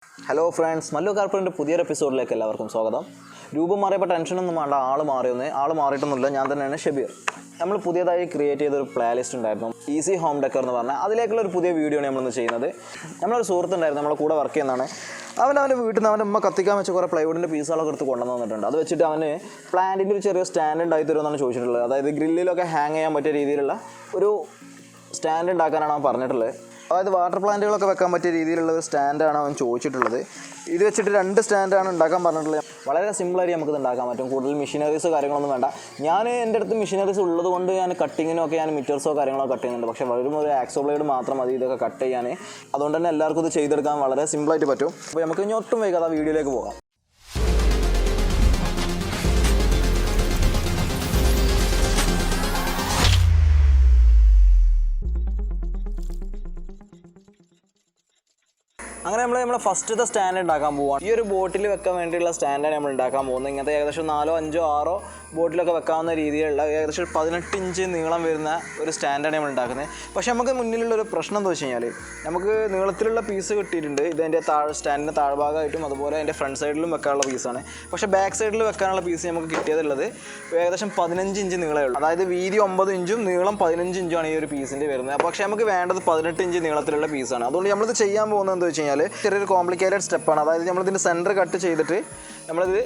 Hello friends, MalluKarperൻ്റെ പുതിയൊരു എപ്പിസോഡിലേക്ക് എല്ലാവർക്കും സ്വാഗതം. രൂപം മാറിയപ്പോൾ ടെൻഷനൊന്നും വേണ്ട, ആൾ മാറിയിട്ടൊന്നുമില്ല. ഞാൻ തന്നെയാണ് ഷബീർ. നമ്മൾ പുതിയതായി ക്രിയേറ്റ് ചെയ്തൊരു പ്ലേ ലിസ്റ്റ് ഉണ്ടായിരുന്നു, ഈസി ഹോം ഡെക്കർ എന്ന് പറഞ്ഞാൽ. അതിലേക്കുള്ള ഒരു പുതിയ വീഡിയോ ആണ് നമ്മളിന്ന് ചെയ്യുന്നത്. നമ്മളൊരു സുഹൃത്തുണ്ടായിരുന്നു, നമ്മളെ കൂടെ വർക്ക് ചെയ്യുന്നതാണ്. അവൻ്റെ വീട്ടിൽ നിന്ന് അവൻ്റെ ഉമ്മ കത്തിക്കാൻ വെച്ച് കുറേ പ്ലൈവുഡിൻ്റെ പീസുകളൊക്കെ എടുത്ത് കൊണ്ടുവന്ന് വന്നിട്ടുണ്ട്. അത് വെച്ചിട്ട് അവന് പ്ലാന്റിൻ്റെ ഒരു ചെറിയ സ്റ്റാൻഡ് ഉണ്ടായി തരുമെന്നാണ് ചോദിച്ചിട്ടുള്ളത്. അതായത് ഗ്രില്ലിലൊക്കെ ഹാങ് ചെയ്യാൻ പറ്റിയ രീതിയിലുള്ള ഒരു സ്റ്റാൻഡ് ഉണ്ടാക്കാനാണ് അവൻ പറഞ്ഞിട്ടുള്ളത്. അതായത് വാട്ടർ പ്ലാന്റുകളൊക്കെ വെക്കാൻ പറ്റിയ രീതിയിലുള്ള ഒരു സ്റ്റാൻഡാണ് അവൻ ചോദിച്ചിട്ടുള്ളത്. ഇത് വെച്ചിട്ട് 2 സ്റ്റാൻഡാണ് ഉണ്ടാക്കാൻ പറഞ്ഞിട്ടുള്ളത്. വളരെ സിമ്പിളായിട്ട് നമുക്കിത് ഉണ്ടാക്കാൻ പറ്റും. കൂടുതൽ മെഷീനറീസ് കാര്യങ്ങളൊന്നും വേണ്ട. എൻ്റെ അടുത്ത് മെഷീനറീസ് ഉള്ളത് കൊണ്ട് ഞാൻ കട്ടിങ്ങിനൊക്കെ ഞാൻ മീറ്റേഴ്സോ കാര്യങ്ങളോ കട്ട് ചെയ്യുന്നുണ്ട്. പക്ഷേ വെറും ഒരു ആക്സോ ബ്ലേഡ് മാത്രം മതി ഇതൊക്കെ കട്ട് ചെയ്യാൻ. അതുകൊണ്ട് തന്നെ എല്ലാവർക്കും ഇത് ചെയ്തെടുക്കാൻ വളരെ സിമ്പിളായിട്ട് പറ്റും. അപ്പോൾ നമുക്ക് ഇനി ഒട്ടും വൈകാതെ ആ വീഡിയോയിലേക്ക് പോകാം. അങ്ങനെ നമ്മൾ ഫസ്റ്റത്തെ സ്റ്റാൻഡ് ഉണ്ടാക്കാൻ പോവുകയാണ്. ഈ ഒരു ബോട്ടിൽ വെക്കാൻ വേണ്ടിയുള്ള സ്റ്റാൻഡാണ് നമ്മൾ ഉണ്ടാക്കാൻ പോകുന്നത്. ഇങ്ങനത്തെ ഏകദേശം 4, 5, 6 ബോട്ടിലൊക്കെ വെക്കാവുന്ന രീതിയിലുള്ള ഏകദേശം 18 ഇഞ്ച് നീളം വരുന്ന ഒരു സ്റ്റാൻഡാണ് നമ്മൾ ഉണ്ടാക്കുന്നത്. പക്ഷേ നമുക്ക് മുന്നിലുള്ളൊരു പ്രശ്നം എന്താ വെച്ച് കഴിഞ്ഞാൽ, നമുക്ക് നീളത്തിലുള്ള പീസ് കിട്ടിയിട്ടുണ്ട്. ഇതിൻ്റെ സ്റ്റാൻഡിൻ്റെ താഴ്ഭാഗമായിട്ടും അതുപോലെ അതിൻ്റെ ഫ്രണ്ട് സൈഡിലും വെക്കാനുള്ള പീസാണ്. പക്ഷേ ബാക്ക് സൈഡിൽ വെക്കാനുള്ള പീസ് നമുക്ക് കിട്ടിയതുള്ളത് ഏകദേശം 15 ഇഞ്ച് നീളമേ ഉള്ളൂ. അതായത് വീതി 9 ഇഞ്ചും നീളം 15 ഇഞ്ചുമാണ് ഈ ഒരു പീസിൻ്റെ വരുന്നത്. പക്ഷേ നമുക്ക് വേണ്ടത് 18 ഇഞ്ച് നീളത്തിലുള്ള പീസാണ്. അതുകൊണ്ട് നമ്മളിത് ചെയ്യാൻ പോകുന്നത് എന്താ വെച്ച് കഴിഞ്ഞാൽ ചെറിയൊരു കോംപ്ലിക്കേറ്റഡ് സ്റ്റെപ്പാണ്. അതായത് നമ്മളിതിൻ്റെ സെൻറ്റർ കട്ട് ചെയ്തിട്ട് നമ്മളിത്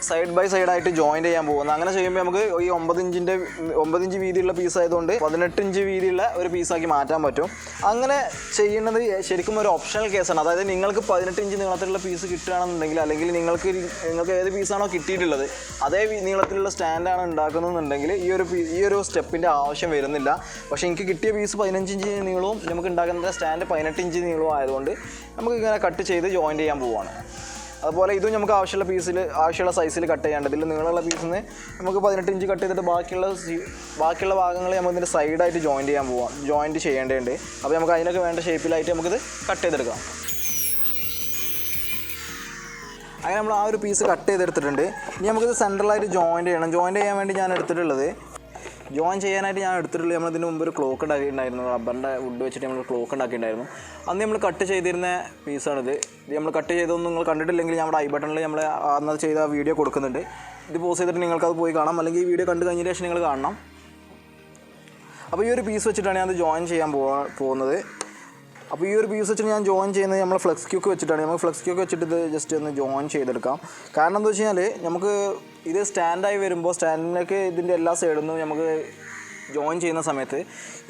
സൈഡ് ബൈ സൈഡായിട്ട് ജോയിൻ ചെയ്യാൻ പോകുന്നത്. അങ്ങനെ ചെയ്യുമ്പോൾ നമുക്ക് ഈ 9 ഇഞ്ച് വീതിയുള്ള പീസ് ആയതുകൊണ്ട് 18 ഇഞ്ച് വീതിയുള്ള ഒരു പീസാക്കി മാറ്റാൻ പറ്റും. അങ്ങനെ ചെയ്യുന്നത് ശരിക്കും ഒരു ഓപ്ഷണൽ കേസാണ്. അതായത് നിങ്ങൾക്ക് 18 ഇഞ്ച് നീളത്തിലുള്ള പീസ് കിട്ടുകയാണെന്നുണ്ടെങ്കിൽ, അല്ലെങ്കിൽ നിങ്ങൾക്ക് ഏത് പീസാണോ കിട്ടിയിട്ടുള്ളത് അതേ നീളത്തിലുള്ള സ്റ്റാൻഡാണ് ഉണ്ടാക്കുന്നതെന്നുണ്ടെങ്കിൽ ഈ ഒരു സ്റ്റെപ്പിൻ്റെ ആവശ്യം വരുന്നില്ല. പക്ഷേ എനിക്ക് കിട്ടിയ പീസ് 15 ഇഞ്ച് നീളവും നമുക്ക് ഉണ്ടാക്കുന്ന സ്റ്റാൻഡ് 18 ഇഞ്ച് നീളവും ആയതുകൊണ്ട് നമുക്ക് ഇങ്ങനെ കട്ട് ചെയ്ത് ജോയിൻ ചെയ്യാൻ പോവുകയാണ്. അതുപോലെ ഇതും നമുക്ക് ആവശ്യമുള്ള സൈസിൽ കട്ട് ചെയ്യേണ്ടത്. ഇതിൽ നീളമുള്ള പീസിൽ നിന്ന് നമുക്ക് 18 ഇഞ്ച് കട്ട് ചെയ്തിട്ട് ബാക്കിയുള്ള ഭാഗങ്ങൾ നമുക്ക് ഇതിൻ്റെ സൈഡായിട്ട് ജോയിൻറ്റ് ചെയ്യേണ്ടതുണ്ട്. അപ്പോൾ നമുക്ക് അതിനൊക്കെ വേണ്ട ഷേപ്പിലായിട്ട് നമുക്കിത് കട്ട് ചെയ്തെടുക്കാം. അങ്ങനെ നമ്മൾ ആ ഒരു പീസ് കട്ട് ചെയ്തെടുത്തിട്ടുണ്ട്. ഇനി നമുക്കിത് സെൻട്രലായിട്ട് ജോയിൻറ്റ് ചെയ്യണം. ജോയിൻറ്റ് ചെയ്യാൻ വേണ്ടി ജോയിൻ ചെയ്യാനായിട്ട് ഞാൻ എടുത്തിട്ടുള്ളത് നമ്മളിതിന് മുമ്പ് ഒരു ക്ലോക്ക് ഉണ്ടാക്കിയിട്ടുണ്ടായിരുന്നു. റബ്ബറിൻ്റെ വുഡ് വെച്ചിട്ട് നമ്മൾ ക്ലോക്ക് ഉണ്ടാക്കിയിട്ടുണ്ടായിരുന്നു. അന്ന് നമ്മൾ കട്ട് ചെയ്തിരുന്ന പീസാണിത്. ഇത് നമ്മൾ കട്ട് ചെയ്തൊന്നും നിങ്ങൾ കണ്ടിട്ടില്ലെങ്കിൽ നമ്മുടെ ഐ ബട്ടണിൽ നമ്മൾ അന്ന് ചെയ്ത വീഡിയോ കൊടുക്കുന്നുണ്ട്. ഇത് പോസ് ചെയ്തിട്ട് നിങ്ങൾക്കത് പോയി കാണാം, അല്ലെങ്കിൽ ഈ വീഡിയോ കണ്ടു കഴിഞ്ഞ ശേഷം നിങ്ങൾ കാണണം. അപ്പോൾ ഈ ഒരു പീസ് വെച്ചിട്ടാണ് ഞാൻ അത് ജോയിൻ ചെയ്യാൻ പോകുന്നത്. അപ്പോൾ ഈ ഒരു പീസ് വെച്ചിട്ട് ഞാൻ ജോയിൻ ചെയ്യുന്നത് നമ്മൾ ഫ്ലെക്സ് ക്യൂക്ക് വെച്ചിട്ടാണ്. നമുക്ക് ഫ്ലെക്സ് ക്യൂക്ക് വെച്ചിട്ട് ഇത് ജസ്റ്റ് ഒന്ന് ജോയിൻ ചെയ്തെടുക്കാം. കാരണം എന്താ വെച്ച് കഴിഞ്ഞാൽ, നമുക്ക് ഇത് സ്റ്റാൻഡായി വരുമ്പോൾ സ്റ്റാൻഡിലേക്ക് ഇതിൻ്റെ എല്ലാ സൈഡിൽ നിന്നും നമുക്ക് ജോയിൻ ചെയ്യുന്ന സമയത്ത്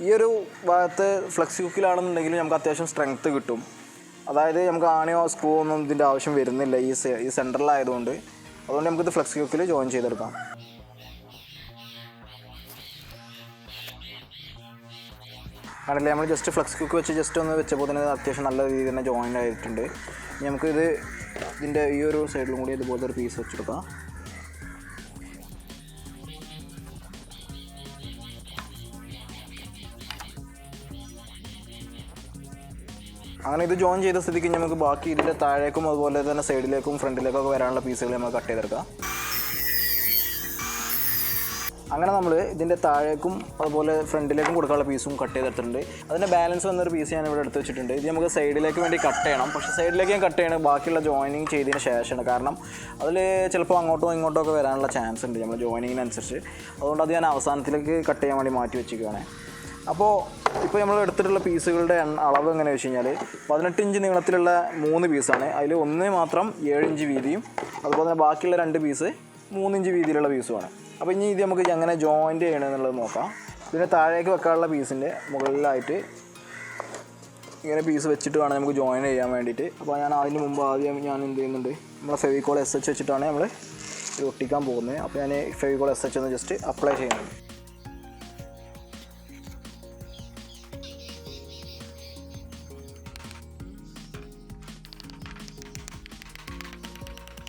ഈ ഒരു ഭാഗത്ത് ഫ്ലെക്സ് ക്യൂക്കിലാണെന്നുണ്ടെങ്കിൽ നമുക്ക് അത്യാവശ്യം സ്ട്രെങ്ത്ത് കിട്ടും. അതായത് നമുക്ക് ആണിയോ സ്ക്രൂ ഒന്നും ഇതിൻ്റെ ആവശ്യം വരുന്നില്ല ഈ സെൻറ്ററിലായതുകൊണ്ട്. അതുകൊണ്ട് നമുക്കിത് ഫ്ലെക്സ് ക്യൂക്കിൽ ജോയിൻ ചെയ്തെടുക്കാം. ആണല്ലേ, നമ്മൾ ജസ്റ്റ് ഫ്ലെക്സ് ക്യൂക്ക് വെച്ച് ജസ്റ്റ് ഒന്ന് വെച്ചപ്പോൾ തന്നെ അത്യാവശ്യം നല്ല രീതിയിൽ തന്നെ ജോയിൻ്റ് ആയിട്ടുണ്ട്. ഇനി നമുക്കിത് ഇതിൻ്റെ ഈ ഒരു സൈഡിലും കൂടി ഇതുപോലത്തെ ഒരു പീസ് വെച്ചെടുക്കാം. അങ്ങനെ ഇത് ജോയിൻ ചെയ്ത സ്ഥിതിക്ക് നമുക്ക് ബാക്കി ഇതിൻ്റെ താഴേക്കും അതുപോലെ തന്നെ സൈഡിലേക്കും ഫ്രണ്ടിലേക്കൊക്കെ വരാനുള്ള പീസുകൾ നമ്മൾ കട്ട് ചെയ്തെടുക്കാം. അങ്ങനെ നമ്മൾ ഇതിൻ്റെ താഴേക്കും അതുപോലെ ഫ്രണ്ടിലേക്കും കൊടുക്കാനുള്ള പീസും കട്ട് ചെയ്തെടുത്തിട്ടുണ്ട്. അതിൻ്റെ ബാലൻസ് വന്നൊരു പീസ് ഞാൻ ഇവിടെ എടുത്ത് വെച്ചിട്ടുണ്ട്. ഇത് നമുക്ക് സൈഡിലേക്ക് വേണ്ടി കട്ട് ചെയ്യണം. പക്ഷേ സൈഡിലേക്ക് ഞാൻ കട്ട് ചെയ്യണം ബാക്കിയുള്ള ജോയിനിങ് ചെയ്തതിന് ശേഷമാണ്. കാരണം അതിൽ ചിലപ്പോൾ അങ്ങോട്ടും ഇങ്ങോട്ടും ഒക്കെ വരാനുള്ള ചാൻസ് ഉണ്ട് നമ്മൾ ജോയിനിങ്ങിനനുസരിച്ച്. അതുകൊണ്ട് അത് ഞാൻ അവസാനത്തിലേക്ക് കട്ട് ചെയ്യാൻ വേണ്ടി മാറ്റി വെച്ചിരിക്കുകയാണ്. അപ്പോൾ ഇപ്പോൾ നമ്മൾ എടുത്തിട്ടുള്ള പീസുകളുടെ അളവ് എങ്ങനെയാണെന്ന് വെച്ച് കഴിഞ്ഞാൽ 18 ഇഞ്ച് നീളത്തിലുള്ള 3 പീസാണ്. അതിൽ ഒന്ന് മാത്രം 7 ഇഞ്ച് വീതിയും അതുപോലെ തന്നെ ബാക്കിയുള്ള 2 പീസ് 3 ഇഞ്ച് വീതിയിലുള്ള പീസുമാണ്. അപ്പോൾ ഇനി ഇത് നമുക്ക് എങ്ങനെ ജോയിൻറ്റ് ചെയ്യണമെന്നുള്ളത് നോക്കാം. ഇതിന് താഴേക്ക് വെക്കാനുള്ള പീസിൻ്റെ മുകളിലായിട്ട് ഇങ്ങനെ പീസ് വെച്ചിട്ട് വേണം നമുക്ക് ജോയിൻ ചെയ്യാൻ വേണ്ടിയിട്ട്. അപ്പോൾ അതിന് മുമ്പ് ആദ്യം ഞാൻ എന്ത് ചെയ്യുന്നുണ്ട്, നമ്മളെ ഫെവിക്കോൾ SH വെച്ചിട്ടാണ് നമ്മൾ ഇത് ഒട്ടിക്കാൻ പോകുന്നത്. അപ്പോൾ ഞാൻ ഫെവിക്കോൾ SH ഒന്ന് ജസ്റ്റ് അപ്ലൈ ചെയ്യുന്നുണ്ട്.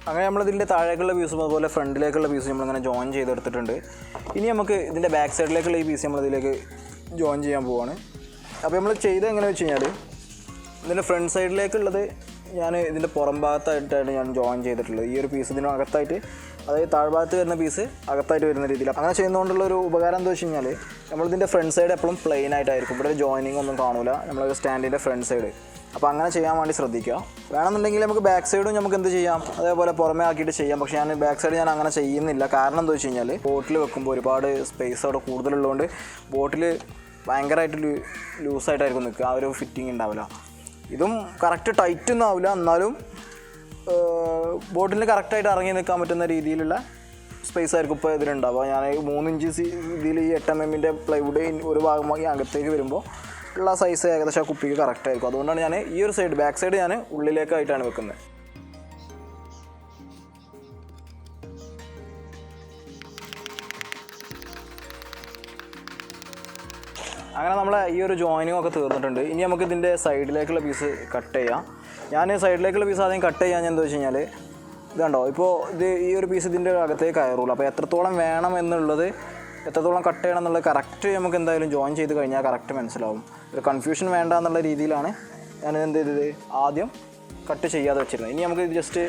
അങ്ങനെ നമ്മളിതിൻ്റെ താഴേക്കുള്ള പീസും അതുപോലെ ഫ്രണ്ടിലേക്കുള്ള പീസും നമ്മളിങ്ങനെ ജോയിൻ ചെയ്തെടുത്തിട്ടുണ്ട്. ഇനി നമുക്ക് ഇതിൻ്റെ ബാക്ക് സൈഡിലേക്കുള്ള ഈ പീസ് നമ്മളിതിലേക്ക് ജോയിൻ ചെയ്യാൻ പോവുകയാണ്. അപ്പോൾ നമ്മൾ ചെയ്ത് എങ്ങനെ വെച്ച് കഴിഞ്ഞാൽ, ഇതിൻ്റെ ഫ്രണ്ട് സൈഡിലേക്കുള്ളത് ഞാൻ ഇതിൻ്റെ പുറം ഭാഗത്തായിട്ടാണ് ഞാൻ ജോയിൻ ചെയ്തിട്ടുള്ളത്. ഈ ഒരു പീസ് ഇതിനകത്തായിട്ട്, അതായത് താഴ്ഭാഗത്ത് വരുന്ന പീസ് അകത്തായിട്ട് വരുന്ന രീതിയിൽ. അങ്ങനെ ചെയ്യുന്നതുകൊണ്ടുള്ളൊരു ഉപകാരം എന്താ വെച്ച് കഴിഞ്ഞാൽ, നമ്മളിതിൻ്റെ ഫ്രണ്ട് സൈഡ് എപ്പോഴും പ്ലെയിൻ ആയിട്ടായിരിക്കും. ഇവിടെ ജോയിനിങ് ഒന്നും കാണില്ല. നമ്മളൊരു സ്റ്റാൻഡിൻ്റെ ഫ്രണ്ട് സൈഡ് അപ്പോൾ അങ്ങനെ ചെയ്യാൻ വേണ്ടി ശ്രദ്ധിക്കുക. വേണമെന്നുണ്ടെങ്കിൽ നമുക്ക് ബാക്ക് സൈഡും നമുക്ക് എന്ത് ചെയ്യാം, അതേപോലെ പുറമേ ആക്കിയിട്ട് ചെയ്യാം. പക്ഷേ ഞാൻ ബാക്ക് സൈഡ് ഞാൻ അങ്ങനെ ചെയ്യുന്നില്ല. കാരണം എന്താ വെച്ച് കഴിഞ്ഞാൽ ബോട്ടിൽ വെക്കുമ്പോൾ ഒരുപാട് സ്പേസ് അവിടെ കൂടുതലുള്ളതുകൊണ്ട് ബോട്ടിൽ ഭയങ്കരമായിട്ട് ലൂസായിട്ടായിരിക്കും നിൽക്കുക, ആ ഒരു ഫിറ്റിംഗ് ഉണ്ടാവില്ല. ഇതും കറക്റ്റ് ടൈറ്റ് ഒന്നും ആവില്ല, എന്നാലും ബോട്ടിൽ കറക്റ്റായിട്ട് ഇറങ്ങി നിൽക്കാൻ പറ്റുന്ന രീതിയിലുള്ള സ്പേസ് ആയിരിക്കും ഇപ്പോൾ ഇതിലുണ്ടാവുക. ഞാൻ 3 ഇഞ്ച് ഇതിൽ ഈ 8 mm പ്ലൈവുഡ് ഒരു ഭാഗമാക്കി അകത്തേക്ക് വരുമ്പോൾ ഉള്ള സൈസ് ഏകദേശം ആ കുപ്പിക്ക് കറക്റ്റ് ആയിരിക്കും. അതുകൊണ്ടാണ് ഞാൻ ഈ ഒരു സൈഡ് ബാക്ക് സൈഡ് ഞാൻ ഉള്ളിലേക്കായിട്ടാണ് വെക്കുന്നത്. അങ്ങനെ നമ്മളെ ഈ ഒരു ജോയിനിങ് ഒക്കെ തീർന്നിട്ടുണ്ട്. ഇനി നമുക്ക് ഇതിൻ്റെ സൈഡിലേക്കുള്ള പീസ് കട്ട് ചെയ്യാം. ഞാൻ സൈഡിലേക്കുള്ള പീസ് ആദ്യം കട്ട് ചെയ്യാൻ എന്താ വെച്ച് കഴിഞ്ഞാൽ ഇതുണ്ടോ, ഇപ്പോൾ ഈ ഒരു പീസ് ഇതിൻ്റെ അകത്തേക്ക് കയറുള്ളൂ. അപ്പോൾ എത്രത്തോളം വേണം എന്നുള്ളത്, എത്രത്തോളം കട്ട് ചെയ്യണം എന്നുള്ളത് കറക്റ്റ് നമുക്ക് എന്തായാലും ജോയിൻ ചെയ്ത് കഴിഞ്ഞാൽ കറക്റ്റ് മനസ്സിലാവും. ഒരു കൺഫ്യൂഷൻ വേണ്ട എന്നുള്ള രീതിയിലാണ് ഞാൻ എന്ത് ചെയ്തത്, ആദ്യം കട്ട് ചെയ്യാതെ വെച്ചിരുന്നത്. ഇനി നമുക്ക് ജസ്റ്റ്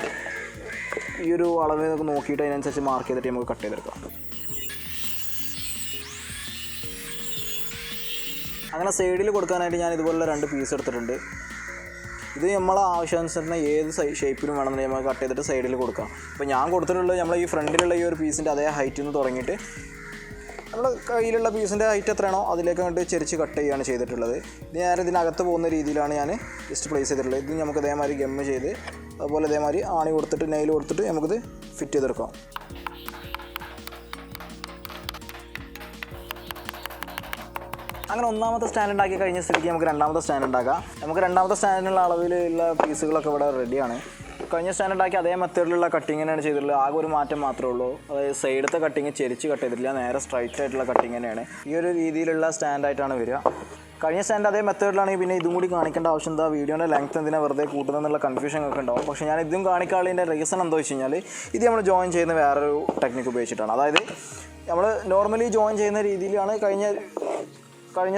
ഈ ഒരു അളവ് നോക്കിയിട്ട് അതിനനുസരിച്ച് മാർക്ക് ചെയ്തിട്ട് നമുക്ക് കട്ട് ചെയ്തെടുക്കാം. അങ്ങനെ സൈഡിൽ കൊടുക്കാനായിട്ട് ഞാൻ ഇതുപോലുള്ള 2 പീസ് എടുത്തിട്ടുണ്ട്. ഇത് നമ്മളെ ആവശ്യാനുസരണം ഏത് ഷേപ്പിലും വേണമെന്നുണ്ടെങ്കിൽ നമുക്ക് കട്ട് ചെയ്തിട്ട് സൈഡിൽ കൊടുക്കാം. ഇപ്പോൾ ഞാൻ കൊടുത്തിട്ടുള്ളത് നമ്മൾ ഈ ഫ്രണ്ടിലുള്ള ഈ ഒരു പീസിൻ്റെ അതേ ഹൈറ്റിൽ നിന്ന് തുടങ്ങിയിട്ട് നമ്മൾ കയ്യിലുള്ള പീസിൻ്റെ ഹൈറ്റ് എത്രയാണോ അതിലേക്ക് അങ്ങോട്ട് ചെരിച്ച് കട്ട് ചെയ്യുകയാണ് ചെയ്തിട്ടുള്ളത്. ഇത് ഞാൻ ഇതിനകത്ത് പോകുന്ന രീതിയിലാണ് ഞാൻ ജസ്റ്റ് പ്ലേസ് ചെയ്തിട്ടുള്ളത്. ഇത് നമുക്ക് ഇതേമാതിരി ഗമ്മ് ചെയ്ത് അതുപോലെ ഇതേമാതിരി ആണി കൊടുത്തിട്ട് നെയിൽ കൊടുത്തിട്ട് നമുക്കിത് ഫിറ്റ് ചെയ്തെടുക്കാം. അങ്ങനെ ഒന്നാമത്തെ സ്റ്റാൻഡ് ഉണ്ടാക്കി കഴിഞ്ഞ സ്ഥിതിക്ക് നമുക്ക് രണ്ടാമത്തെ സ്റ്റാൻഡ് ഉണ്ടാക്കാം. നമുക്ക് രണ്ടാമത്തെ സ്റ്റാൻഡിനുള്ള അളവിലുള്ള പീസുകളൊക്കെ ഇവിടെ റെഡിയാണ്. കഴിഞ്ഞ സ്റ്റാൻഡ് ഉണ്ടാക്കി അതേ മെത്തേഡിലുള്ള കട്ടിങ് തന്നെയാണ് ചെയ്തിട്ടുള്ളത്. ആകെ ഒരു മാറ്റം മാത്രമേ ഉള്ളൂ. അതായത് സൈഡത്തെ കട്ടിങ് ചെരിച്ച് കട്ട് ചെയ്തിട്ടില്ല, നേരെ സ്ട്രൈറ്റ് ആയിട്ടുള്ള കട്ടിങ് തന്നെയാണ്. ഈ ഒരു രീതിയിലുള്ള സ്റ്റാൻഡായിട്ടാണ് വരിക. കഴിഞ്ഞ സ്റ്റാൻഡ് അതേ മെത്തേഡിലാണെങ്കിൽ പിന്നെ ഇതും കൂടി കാണിക്കേണ്ട ആവശ്യം എന്താ, വീഡിയോൻ്റെ ലെങ്ത്ത് എന്തിനാ വെറുതെ കൂട്ടുന്നതെന്നുള്ള കൺഫ്യൂഷൻ ഒക്കെ ഉണ്ടാവും. പക്ഷേ ഞാൻ ഇതും കാണിക്കാനുള്ളതിൻ്റെ റീസൺ എന്താ വെച്ച് കഴിഞ്ഞാൽ ഇത് നമ്മൾ ജോയിൻ ചെയ്യുന്ന വേറൊരു ടെക്നിക്ക് ഉപയോഗിച്ചിട്ടാണ്. അതായത് നമ്മൾ നോർമലി ജോയിൻ ചെയ്യുന്ന രീതിയിലാണ് കഴിഞ്ഞ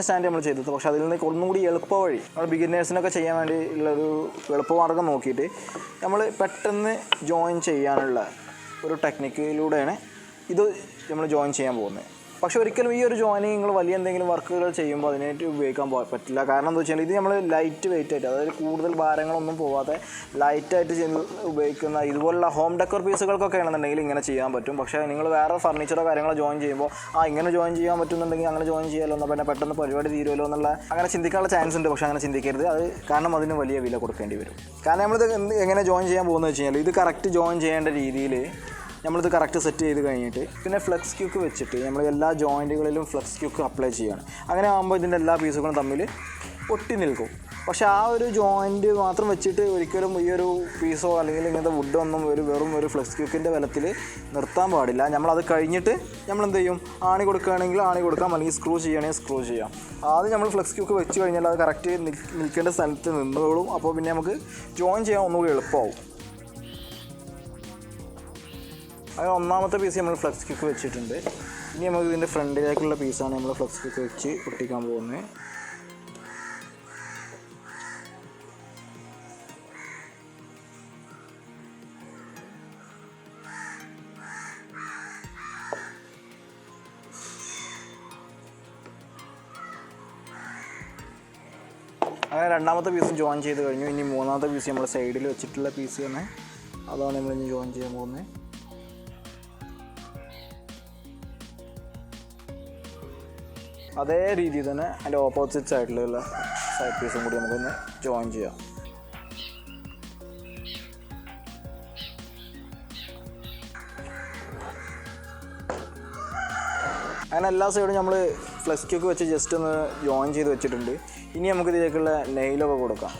സ്റ്റാൻഡ് നമ്മൾ ചെയ്തത്. പക്ഷേ അതിൽ നിന്ന് ഒന്നും കൂടി എളുപ്പ വഴി നമ്മൾ ബിഗിനേഴ്സിനൊക്കെ ചെയ്യാൻ വേണ്ടി ഉള്ളൊരു എളുപ്പമാർഗ്ഗം നോക്കിയിട്ട് നമ്മൾ പെട്ടെന്ന് ജോയിൻ ചെയ്യാനുള്ള ഒരു ടെക്നിക്കിലൂടെയാണ് ഇത് നമ്മൾ ജോയിൻ ചെയ്യാൻ പോകുന്നത്. പക്ഷേ ഒരിക്കലും ഈ ഒരു ജോയിനിങ് നിങ്ങൾ വലിയ എന്തെങ്കിലും വർക്കുകൾ ചെയ്യുമ്പോൾ അതിനായിട്ട് ഉപയോഗിക്കാൻ പറ്റില്ല. കാരണം എന്താ വെച്ചാൽ ഇത് നമ്മൾ ലൈറ്റ് വെയിറ്റ് ആയിട്ട്, അതായത് കൂടുതൽ ഭാരങ്ങളൊന്നും പോവാതെ ലൈറ്റായിട്ട് ഉപയോഗിക്കുന്ന ഇതുപോലുള്ള ഹോം ഡെക്കർ പീസുകൾക്കൊക്കെ ആണെന്നുണ്ടെങ്കിൽ ഇങ്ങനെ ചെയ്യാൻ പറ്റും. പക്ഷേ നിങ്ങൾ വേറെ ഫർണിച്ചറോ കാര്യങ്ങളോ ജോയിൻ ചെയ്യുമ്പോൾ ഇങ്ങനെ ജോയിൻ ചെയ്യാൻ പറ്റുന്നുണ്ടെങ്കിൽ അങ്ങനെ ജോയിൻ ചെയ്യാമല്ലോ, എന്നാൽ പിന്നെ പെട്ടെന്ന് പരിപാടി തീരുമല്ലോ എന്നുള്ള അങ്ങനെ ചിന്തിക്കാനുള്ള ചാൻസ് ഉണ്ട്. പക്ഷേ അങ്ങനെ ചിന്തിക്കരുത്. അത് കാരണം അതിന് വലിയ വില കൊടുക്കേണ്ടി വരും. കാരണം നമ്മളിത് എങ്ങനെ ജോയിൻ ചെയ്യാൻ പോകുന്നത് വെച്ച് കഴിഞ്ഞാൽ ഇത് കറക്റ്റ് ജോയിൻ ചെയ്യേണ്ട രീതിയിൽ നമ്മളിത് കറക്റ്റ് സെറ്റ് ചെയ്ത് കഴിഞ്ഞിട്ട് പിന്നെ ഫ്ലെക്സ് ക്യൂക്ക് വെച്ചിട്ട് നമ്മൾ എല്ലാ ജോയിൻറ്റുകളിലും ഫ്ലെക്സ് ക്യൂക്ക് അപ്ലൈ ചെയ്യാണ്. അങ്ങനെ ആകുമ്പോൾ ഇതിൻ്റെ എല്ലാ പീസുകളും തമ്മിൽ ഒട്ടി നിൽക്കും. പക്ഷേ ആ ഒരു ജോയിൻറ്റ് മാത്രം വെച്ചിട്ട് ഒരിക്കലും ഈ ഒരു പീസോ അല്ലെങ്കിൽ ഇങ്ങനത്തെ വുഡൊന്നും വെറും ഒരു ഫ്ലെക്സ് ക്യൂക്കിൻ്റെ ബലത്തിൽ നിർത്താൻ പാടില്ല. നമ്മളത് കഴിഞ്ഞിട്ട് നമ്മളെന്ത് ചെയ്യും, ആണി കൊടുക്കുകയാണെങ്കിൽ ആണി കൊടുക്കാം, അല്ലെങ്കിൽ സ്ക്രൂ ചെയ്യുകയാണെങ്കിൽ സ്ക്രൂ ചെയ്യാം. ആദ്യം നമ്മൾ ഫ്ലെക്സ് ക്യൂക്ക് വെച്ച് കഴിഞ്ഞാൽ അത് കറക്റ്റ് നിൽക്കേണ്ട സ്ഥലത്ത് നിന്നോളും. അപ്പോൾ പിന്നെ നമുക്ക് ജോയിൻ ചെയ്യാൻ ഒന്നുകൂടി എളുപ്പമാവും. അങ്ങനെ ഒന്നാമത്തെ പീസ് നമ്മൾ ഫ്ലെക്സ് ക്യൂക്ക് വെച്ചിട്ടുണ്ട്. ഇനി നമുക്ക് ഇതിൻ്റെ ഫ്രണ്ടിലേക്കുള്ള പീസാണ് നമ്മൾ ഫ്ലെക്സ് ക്യൂക്ക് വെച്ച് ഒട്ടിക്കാൻ പോകുന്നത്. അങ്ങനെ രണ്ടാമത്തെ പീസ് ജോയിൻ ചെയ്ത് കഴിഞ്ഞു. ഇനി മൂന്നാമത്തെ പീസ് നമ്മൾ സൈഡിൽ വെച്ചിട്ടുള്ള പീസ് തന്നെ, അതാണ് നമ്മളിനി ജോയിൻ ചെയ്യാൻ പോകുന്നത്. അതേ രീതിയിൽ തന്നെ അതിൻ്റെ ഓപ്പോസിറ്റ് സൈഡിലുള്ള സൈഡ് പീസും കൂടി നമുക്കൊന്ന് ജോയിൻ ചെയ്യാം. അങ്ങനെ എല്ലാ സൈഡും നമ്മൾ ഫ്ലെക്സ് ക്യൂക്ക് വെച്ച് ജസ്റ്റ് ഒന്ന് ജോയിൻ ചെയ്ത് വെച്ചിട്ടുണ്ട്. ഇനി നമുക്ക് ഇതിലേക്കുള്ള നെയിലൊക്കെ കൊടുക്കാം.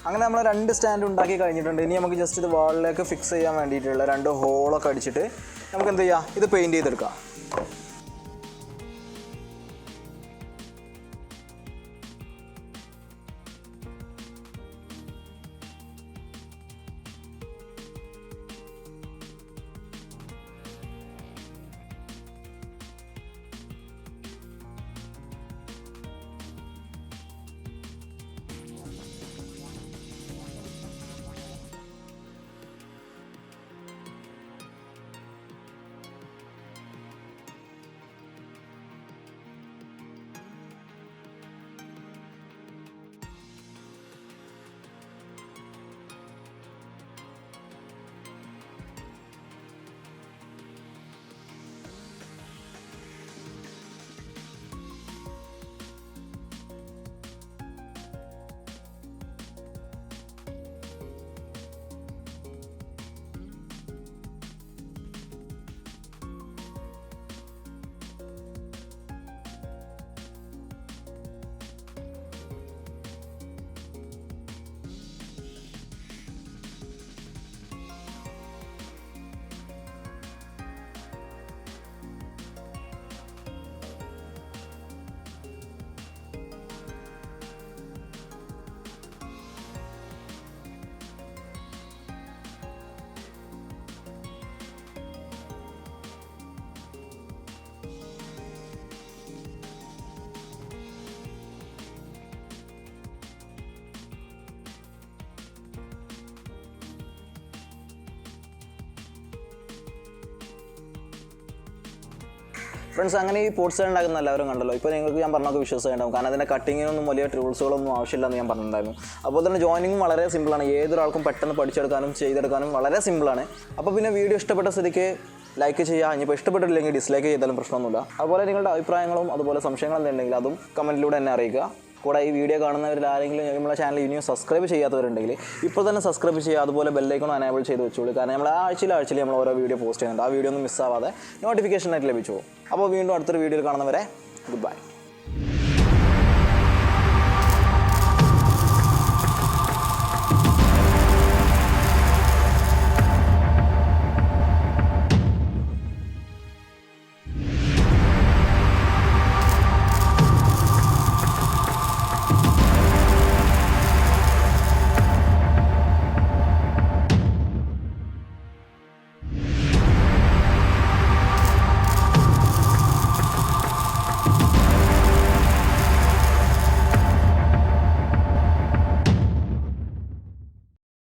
അങ്ങനെ നമ്മൾ 2 സ്റ്റാൻഡ് ഉണ്ടാക്കി കഴിഞ്ഞിട്ടുണ്ട്. ഇനി നമുക്ക് ജസ്റ്റ് ഇത് വാളിലേക്ക് ഫിക്സ് ചെയ്യാൻ വേണ്ടിയിട്ടുള്ള 2 ഹോളൊക്കെ അടിച്ചിട്ട് നമുക്ക് എന്ത് ചെയ്യാം, ഇത് പെയിൻറ്റ് ചെയ്തെടുക്കാം. ഫ്രണ്ട്സ് അങ്ങനെ ഈ പോട്ട് സ്റ്റാൻഡ് ഉണ്ടാക്കുന്ന എല്ലാവരും കണ്ടല്ലോ. ഇപ്പോൾ നിങ്ങൾക്ക് ഞാൻ പറഞ്ഞൊക്കെ വിശ്വാസമുണ്ടാവും, കാരണം അതിൻ്റെ കട്ടിങ്ങിനൊന്നും വലിയ ടൂൾസുകളൊന്നും ആവശ്യമില്ലെന്ന് ഞാൻ പറഞ്ഞിട്ടുണ്ടായിരുന്നു. അപ്പോൾ തന്നെ ജോയിനിങ്ങും വളരെ സിമ്പിളാണ്, ഏതൊരാൾക്കും പെട്ടെന്ന് പഠിച്ചെടുക്കാനും ചെയ്തെടുക്കാനും വളരെ സിമ്പിളാണ്. അപ്പോൾ പിന്നെ വീഡിയോ ഇഷ്ടപ്പെട്ട സ്ഥിതിക്ക് ലൈക്ക് ചെയ്യുക, ഇനിയിപ്പോൾ ഇഷ്ടപ്പെട്ടില്ലെങ്കിൽ ഡിസ്ലൈക്ക് ചെയ്താലും പ്രശ്നമൊന്നുമില്ല. അതുപോലെ നിങ്ങളുടെ അഭിപ്രായങ്ങളും അതുപോലെ സംശയങ്ങളും എന്തെങ്കിലും അതും കമൻറ്റിലൂടെ എന്നെ അറിയിക്കുക. കൂടെ ഈ വീഡിയോ കാണുന്നവരിൽ ആരെങ്കിലും നമ്മുടെ ചാനൽ ഇനിയും സബ്സ്ക്രൈബ് ചെയ്യാത്തവരുണ്ടെങ്കിൽ ഇപ്പോൾ തന്നെ സബ്സ്ക്രൈബ് ചെയ്യുക, അതുപോലെ ബെല്ലൈക്കൺ എനേബിൾ ചെയ്ത് വെച്ചോളൂ. കാരണം നമ്മൾ ആഴ്ചയിൽ നമ്മൾ ഓരോ വീഡിയോ പോസ്റ്റ് ചെയ്യുന്നുണ്ട്, ആ വീഡിയോ ഒന്നും മിസ്സാവാതെ നോട്ടിഫിക്കേഷനായിട്ട് ലഭിച്ചു പോകും. അപ്പോൾ വീണ്ടും അടുത്തൊരു വീഡിയോയിൽ കാണുന്നവരെ ഗുഡ് ബൈ.